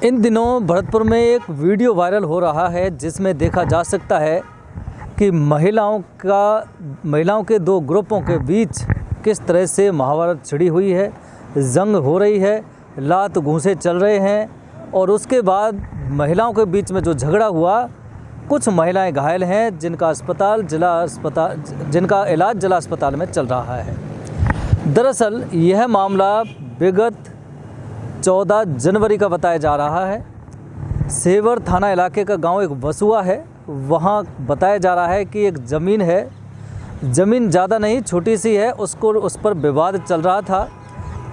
इन दिनों भरतपुर में एक वीडियो वायरल हो रहा है जिसमें देखा जा सकता है कि महिलाओं के दो ग्रुपों के बीच किस तरह से महाभारत छिड़ी हुई है, जंग हो रही है, लात घूंसे चल रहे हैं और उसके बाद महिलाओं के बीच में जो झगड़ा हुआ, कुछ महिलाएं घायल हैं जिनका इलाज जिला अस्पताल में चल रहा है। दरअसल यह मामला विगत 14 जनवरी का बताया जा रहा है। सेवर थाना इलाके का गांव एक वसुआ है। वहां बताया जा रहा है कि एक ज़मीन है, ज़मीन ज़्यादा नहीं, छोटी सी है, उस पर विवाद चल रहा था।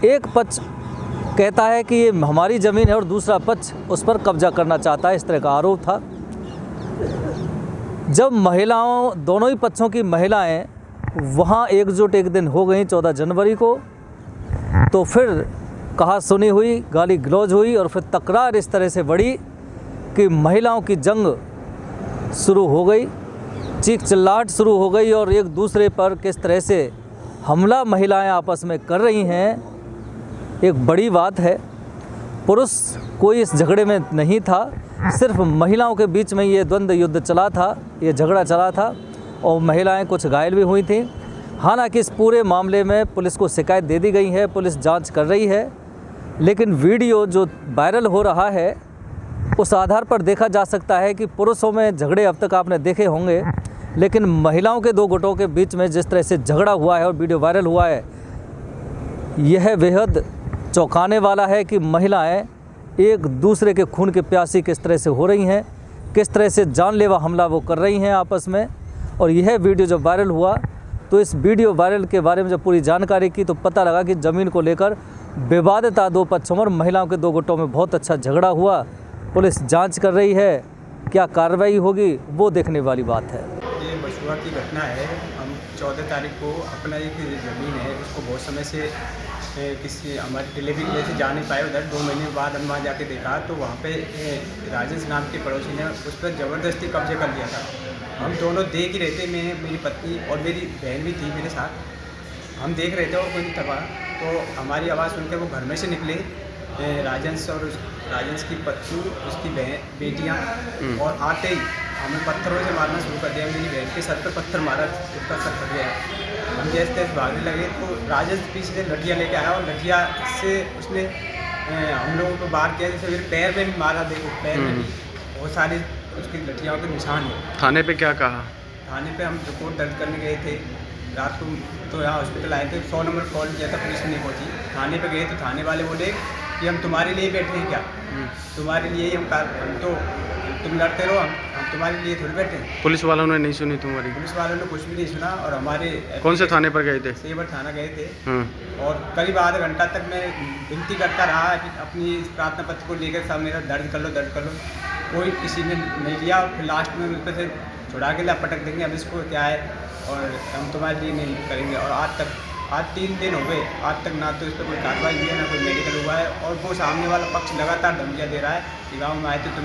एक पक्ष कहता है कि ये हमारी ज़मीन है और दूसरा पक्ष उस पर कब्जा करना चाहता है, इस तरह का आरोप था। जब दोनों ही पक्षों की महिलाएं वहां एकजुट एक दिन हो गई 14 जनवरी को, तो फिर कहा सुनी हुई, गाली गलौज हुई और फिर तकरार इस तरह से बढ़ी कि महिलाओं की जंग शुरू हो गई, चीख चिल्लाहट शुरू हो गई और एक दूसरे पर किस तरह से हमला महिलाएं आपस में कर रही हैं, एक बड़ी बात है। पुरुष कोई इस झगड़े में नहीं था, सिर्फ महिलाओं के बीच में ये द्वंद्व युद्ध चला था, ये झगड़ा चला था और महिलाएं कुछ घायल भी हुई थीं। हालांकि इस पूरे मामले में पुलिस को शिकायत दे दी गई है, पुलिस जांच कर रही है, लेकिन वीडियो जो वायरल हो रहा है उस आधार पर देखा जा सकता है कि पुरुषों में झगड़े अब तक आपने देखे होंगे, लेकिन महिलाओं के दो गुटों के बीच में जिस तरह से झगड़ा हुआ है और वीडियो वायरल हुआ है, यह बेहद चौंकाने वाला है कि महिलाएं एक दूसरे के खून की प्यासी किस तरह से हो रही हैं, किस तरह से जानलेवा हमला वो कर रही हैं आपस में। और यह वीडियो जब वायरल हुआ तो इस वीडियो वायरल के बारे में जब पूरी जानकारी की तो पता लगा कि ज़मीन को लेकर विवाद था दो पक्षों में, महिलाओं के दो गुटों में बहुत अच्छा झगड़ा हुआ। पुलिस जांच कर रही है, क्या कार्रवाई होगी वो देखने वाली बात है। ये वसुआ की घटना है। हम 14 तारीख को अपना एक ज़मीन है उसको बहुत समय से किसी हमारे डिलीवरी के लिए से जा नहीं पाए उधर। 2 महीने बाद हम वहाँ जाके देखा तो वहाँ पे राजेश नाम के पड़ोसी ने उस पर ज़बरदस्ती कब्जे कर लिया था। हम दोनों देख ही रहे थे, मैं, मेरी पत्नी और मेरी बहन भी थी मेरे साथ। हम देख रहे थे और कोई नहीं था। तो हमारी आवाज़ सुनकर वो घर में से निकले, राजेश की पत्नी, उसकी बेटियाँ, और आते ही हमें पत्थरों से मारना शुरू कर दिया। मेरी बहन के सर पर पत्थर मारा, उसका सर फट गया। हम जैसे तैसे भागने लगे तो राजेश पीछे से लठिया लेके आया और लठिया से उसने हम लोगों को बाहर किया। जैसे मेरे पैर में भी मारा, देखो पैर में भी बहुत सारी उसकी लठियाओं के निशान है। थाने पे क्या कहा? थाने पे हम रिपोर्ट दर्ज करने गए थे रात को, तो यहाँ हॉस्पिटल आए थे। 100 नंबर कॉल किया था, पुलिस नहीं पहुँची। थाने पे गए तो थाने वाले बोले कि हम तुम्हारे लिए बैठे हैं क्या, तुम्हारे लिए हम तो तुम लड़ते रहो, हम तुम्हारे लिए थोड़ी बैठे हैं। पुलिस वालों ने नहीं सुनी तुम्हारी? पुलिस वालों ने कुछ भी नहीं सुना। और हमारे कौन से थाने पर गए थे? सेवर थाना गए थे। और करीब आधा घंटा तक मैं विनती करता रहा कि अपनी प्रार्थना पत्र को लेकर सब मेरा दर्ज कर लो। कोई किसी ने नहीं लिया। फिर लास्ट में उस पर से छुड़ा के ला पटक देंगे, हम इसको क्या है और हम तुम्हारे लिए नहीं करेंगे। और आज 3 दिन हो गए, आज तक ना तो इस पर कोई कार्रवाई हुई है, ना कोई मेडिकल हुआ है। और वो सामने वाला पक्ष लगातार धमकियाँ दे रहा है कि गाँव में आए थे तुम